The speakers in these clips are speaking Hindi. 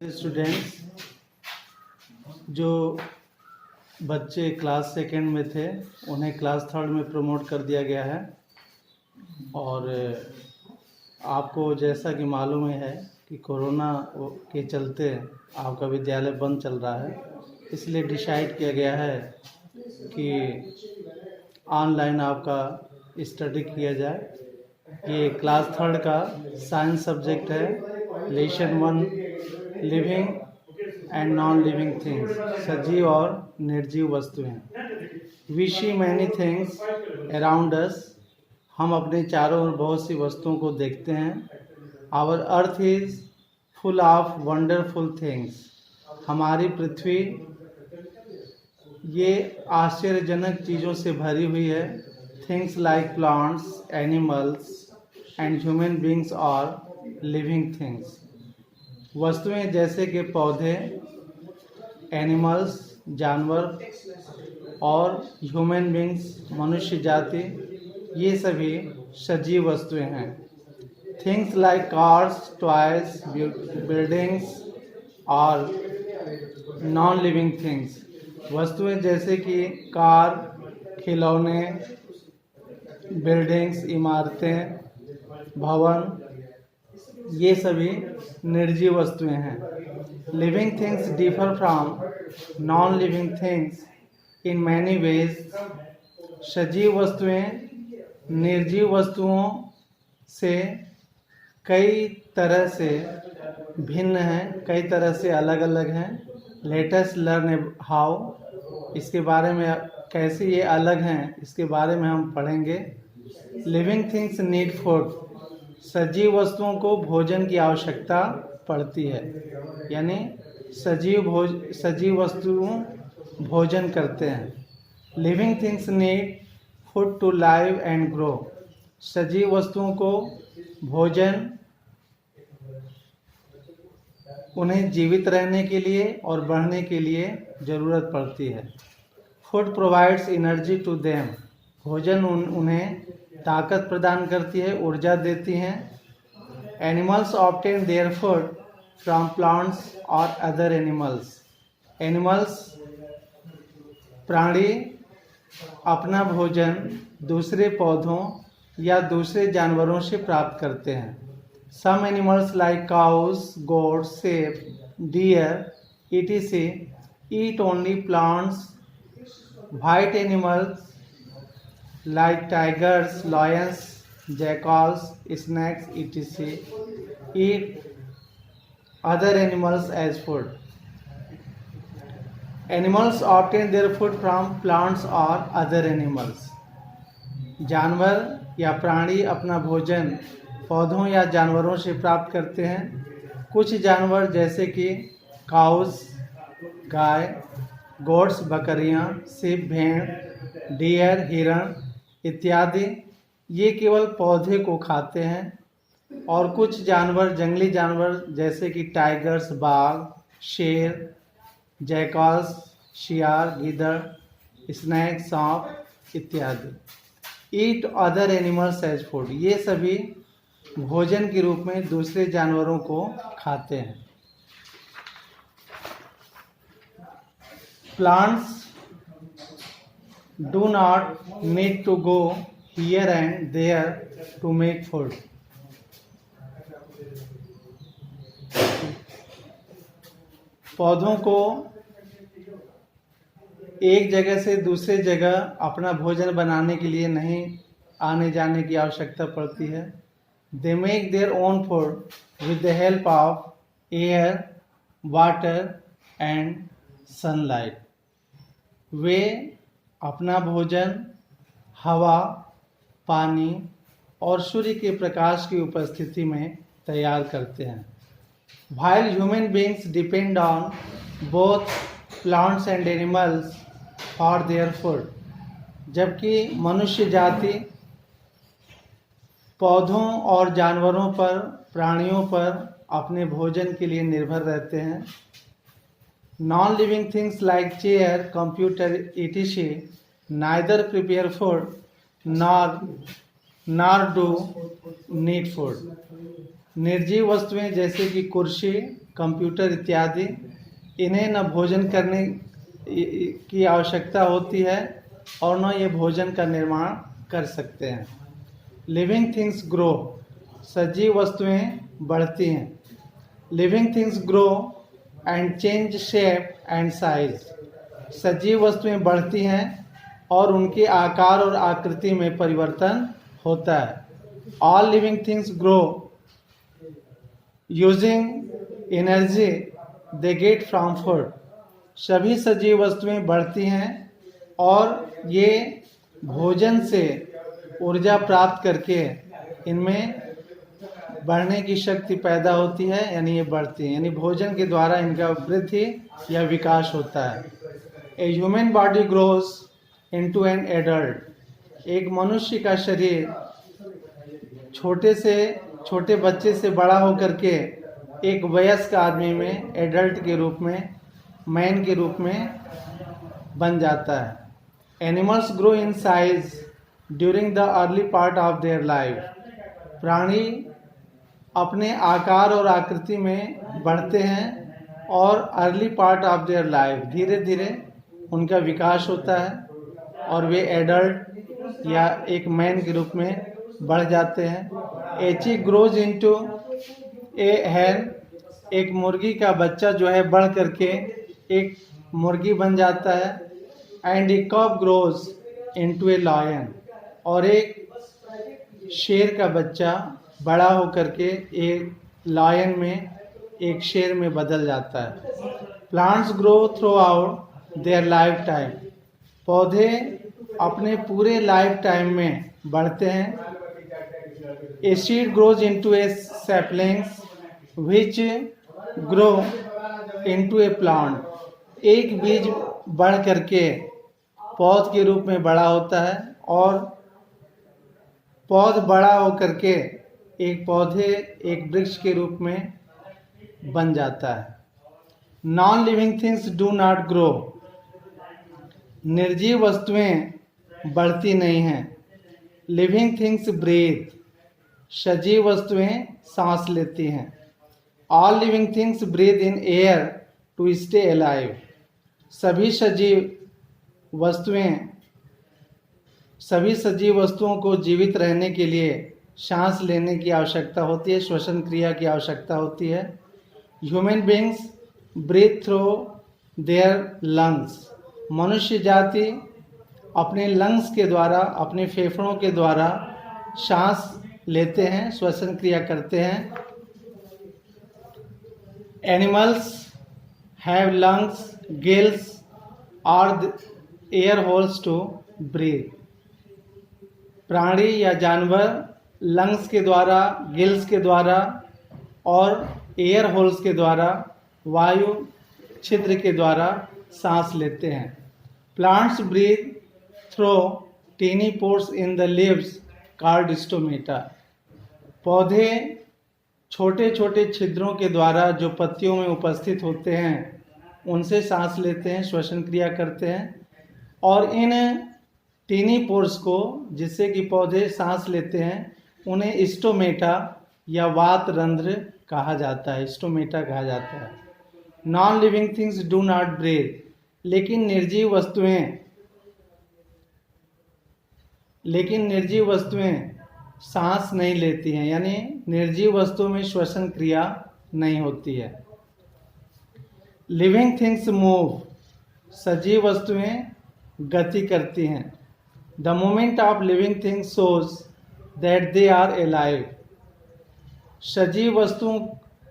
स्टूडेंट्स जो बच्चे क्लास सेकेंड में थे उन्हें क्लास थर्ड में प्रमोट कर दिया गया है। और आपको जैसा कि मालूम है कि कोरोना के चलते आपका विद्यालय बंद चल रहा है, इसलिए डिसाइड किया गया है कि ऑनलाइन आपका स्टडी किया जाए। ये क्लास थर्ड का साइंस सब्जेक्ट है, lesson 1 living and non living things, सजीव और निर्जीव वस्तुएं। We see many things around us, हम अपने चारों ओर बहुत सी वस्तुओं को देखते हैं। Our earth is full of wonderful things, हमारी पृथ्वी ये आश्चर्यजनक चीज़ों से भरी हुई है। Things like plants, animals and human beings और लिविंग थिंग्स, वस्तुएं जैसे कि पौधे, एनिमल्स जानवर और ह्यूमन बींग्स मनुष्य जाति, ये सभी सजीव वस्तुएं हैं। Things like cars, toys, buildings और नॉन लिविंग थिंग्स, वस्तुएं जैसे कि कार, खिलौने, बिल्डिंग्स इमारतें, भवन, ये सभी निर्जीव वस्तुएं हैं। Living things differ from non living things in many ways, सजीव वस्तुएं निर्जीव वस्तुओं से कई तरह से भिन्न हैं, कई तरह से अलग अलग हैं। लेट अस लर्न हाउ, इसके बारे में कैसे ये अलग हैं इसके बारे में हम पढ़ेंगे। लिविंग थिंग्स नीड फूड, सजीव वस्तुओं को भोजन की आवश्यकता पड़ती है, यानी सजीव वस्तुओं भोजन करते हैं। Living things need food to live and grow, सजीव वस्तुओं को भोजन उन्हें जीवित रहने के लिए और बढ़ने के लिए ज़रूरत पड़ती है। Food provides energy to them, भोजन उन्हें ताकत प्रदान करती है, ऊर्जा देती हैं। Animals obtain their food from plants और अदर एनिमल्स, एनिमल्स प्राणी अपना भोजन दूसरे पौधों या दूसरे जानवरों से प्राप्त करते हैं। Some animals like cows, goats, sheep, deer etc eat only plants. White animals like tigers, lions, jackals, snakes etc eat other animals as food. Animals obtain their food from plants or other animals. जानवर या प्राणी अपना भोजन पौधों या जानवरों से प्राप्त करते हैं। कुछ जानवर जैसे कि काउस गाय, गोट्स बकरियां, सिप भेड़, डियर हिरण इत्यादि, ये केवल पौधे को खाते हैं। और कुछ जानवर जंगली जानवर जैसे कि टाइगर्स बाघ, शेर, जैकल्स शियार, गिद्ध, स्नैक सांप इत्यादि। Eat other animals as food, ये सभी भोजन के रूप में दूसरे जानवरों को खाते हैं। Plants do not need to go here and there to make food, पौधों को एक जगह से दूसरे जगह अपना भोजन बनाने के लिए नहीं आने जाने की आवश्यकता पड़ती है। They make their own food with the help of air, water and sunlight, वे अपना भोजन हवा, पानी और सूर्य के प्रकाश की उपस्थिति में तैयार करते हैं। While human beings depend on both plants and animals for their food, जबकि मनुष्य जाति पौधों और जानवरों पर, प्राणियों पर अपने भोजन के लिए निर्भर रहते हैं। Non living things like chair, computer etc neither prepare food nor do need food. निर्जीव वस्तुएं जैसे कि कुर्सी, कंप्यूटर इत्यादि, इन्हें न भोजन करने की आवश्यकता होती है और न ये भोजन का निर्माण कर सकते हैं। लिविंग थिंग्स ग्रो, सजीव वस्तुएं बढ़ती हैं। Living things grow and change shape and size, सजीव वस्तुएं बढ़ती हैं और उनके आकार और आकृति में परिवर्तन होता है। All living things grow using energy they get from food, सभी सजीव वस्तुएं बढ़ती हैं और ये भोजन से ऊर्जा प्राप्त करके इनमें बढ़ने की शक्ति पैदा होती है, यानी ये बढ़ती है, यानी भोजन के द्वारा इनका वृद्धि या विकास होता है। A human body grows into an adult, एक मनुष्य का शरीर छोटे बच्चे से बड़ा होकर के एक वयस्क आदमी में, एडल्ट के रूप में, मैन के रूप में बन जाता है। Animals grow in size during the early part of their life, प्राणी अपने आकार और आकृति में बढ़ते हैं और early part of their life, धीरे धीरे उनका विकास होता है और वे एडल्ट या एक मैन के रूप में बढ़ जाते हैं। ए चिक ग्रोज इनटू ए हैन, एक मुर्गी का बच्चा जो है बढ़ करके एक मुर्गी बन जाता है। And a cub grows into a lion, और एक शेर का बच्चा बड़ा होकर के एक लायन में, एक शेर में बदल जाता है। Plants grow through out their life time, पौधे अपने पूरे लाइफ टाइम में बढ़ते हैं। A seed grows into A saplings which grow into A plant, एक बीज बढ़ करके पौध के रूप में बड़ा होता है और पौध बड़ा होकर के एक वृक्ष के रूप में बन जाता है। Non living things do not grow, निर्जीव वस्तुएं बढ़ती नहीं हैं। लिविंग थिंग्स ब्रीथ, सजीव वस्तुएं सांस लेती हैं। All living things breathe in air to stay alive, सभी सजीव वस्तुओं को जीवित रहने के लिए सांस लेने की आवश्यकता होती है, श्वसन क्रिया की आवश्यकता होती है। Human beings breathe through their lungs, मनुष्य जाति अपने लंग्स के द्वारा, अपने फेफड़ों के द्वारा सांस लेते हैं, श्वसन क्रिया करते हैं। एनिमल्स हैव लंग्स, गिल्स और एयर होल्स टू ब्रीथ, प्राणी या जानवर लंग्स के द्वारा, गिल्स के द्वारा और एयर होल्स के द्वारा, वायु छिद्र के द्वारा सांस लेते हैं। Plants breathe through tiny pores in the leaves called stomata, पौधे छोटे छोटे छिद्रों के द्वारा जो पत्तियों में उपस्थित होते हैं उनसे सांस लेते हैं, श्वसन क्रिया करते हैं। और इन टीनी पोर्स को, जिससे कि पौधे सांस लेते हैं, उन्हें स्टोमेटा या वात रंध्र कहा जाता है, स्टोमेटा कहा जाता है। Non living things do not breathe, लेकिन निर्जीव वस्तुएं सांस नहीं लेती हैं, यानी निर्जीव वस्तुओं में श्वसन क्रिया नहीं होती है। लिविंग थिंग्स मूव, सजीव वस्तुएं गति करती हैं। The movement of living things shows that they are alive, सजीव वस्तुओं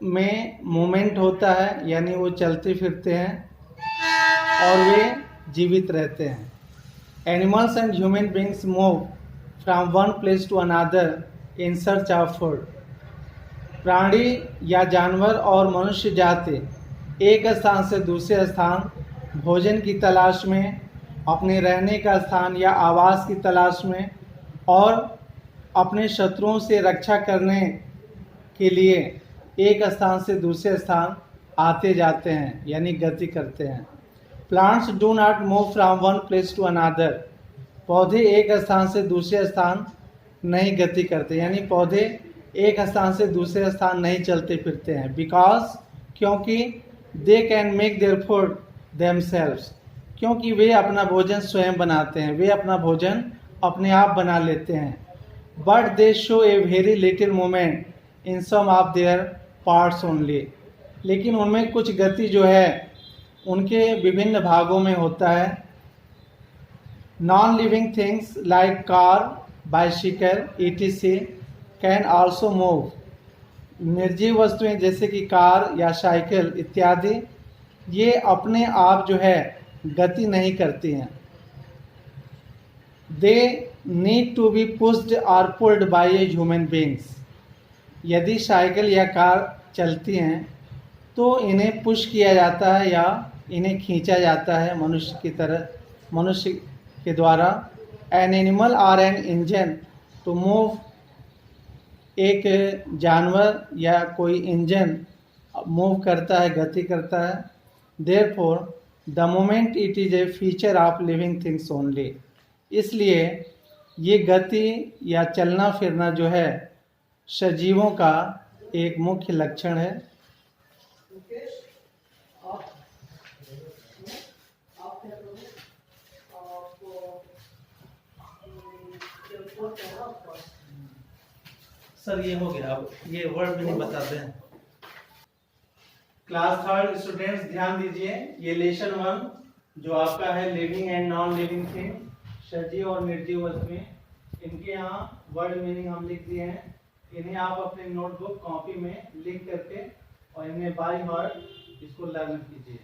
में मूवमेंट होता है, यानी वो चलते फिरते हैं और वे जीवित रहते हैं। Animals and human beings move from one place to another in search of food, प्राणी या जानवर और मनुष्य जाति एक स्थान से दूसरे स्थान भोजन की तलाश में, अपने रहने का स्थान या आवास की तलाश में और अपने शत्रुओं से रक्षा करने के लिए एक स्थान से दूसरे स्थान आते जाते हैं, यानी गति करते हैं। Plants do not move from one place to another, पौधे एक स्थान से दूसरे स्थान नहीं गति करते, यानी पौधे एक स्थान से दूसरे स्थान नहीं चलते फिरते हैं। बिकॉज, क्योंकि they can make their food themselves, क्योंकि वे अपना भोजन स्वयं बनाते हैं, वे अपना भोजन अपने आप बना लेते हैं। But they show a very little movement in some of their parts only, लेकिन उनमें कुछ गति जो है उनके विभिन्न भागों में होता है। Non living things like car, bicycle, etc can also move. निर्जीव वस्तुएं जैसे कि कार या साइकिल इत्यादि ये अपने आप जो है गति नहीं करती हैं। They need to be pushed और pulled by a human beings. यदि साइकिल या कार चलती हैं तो इन्हें पुश किया जाता है या इन्हें खींचा जाता है मनुष्य की तरह, मनुष्य के द्वारा। एन एनिमल और एन इंजन टू मूव, एक जानवर या कोई इंजन मूव करता है, गति करता है। Therefore the moment it is a feature of living things only, इसलिए ये गति या चलना फिरना जो है सजीवों का एक मुख्य लक्षण है। सर ये हो गया, अब ये वर्ड भी नहीं बताते हैं। क्लास थर्ड स्टूडेंट्स ध्यान दीजिए, ये लेसन 1 जो आपका है living and non living thing, सजीव और निर्जीव वस्तुएं, इनके यहाँ वर्ड मीनिंग हम लिख दिए हैं। इन्हें आप अपने नोटबुक कॉपी में लिख करके और इन्हें बाय हार्ट इसको लर्न कीजिए।